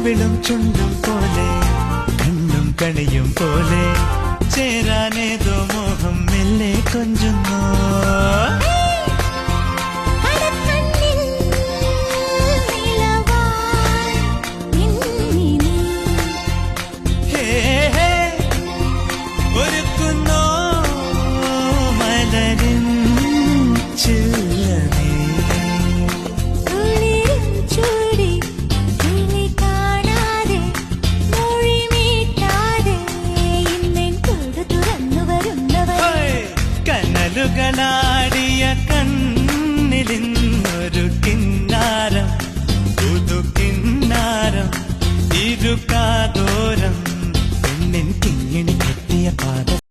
കവിളും ചുണ്ടും പോലെ കണ്ണും കണിയും പോലെ ചേരാനേതോ മോഹം മെല്ലെ കൊഞ്ചുന്നു. ഒരുക്കുന്നോ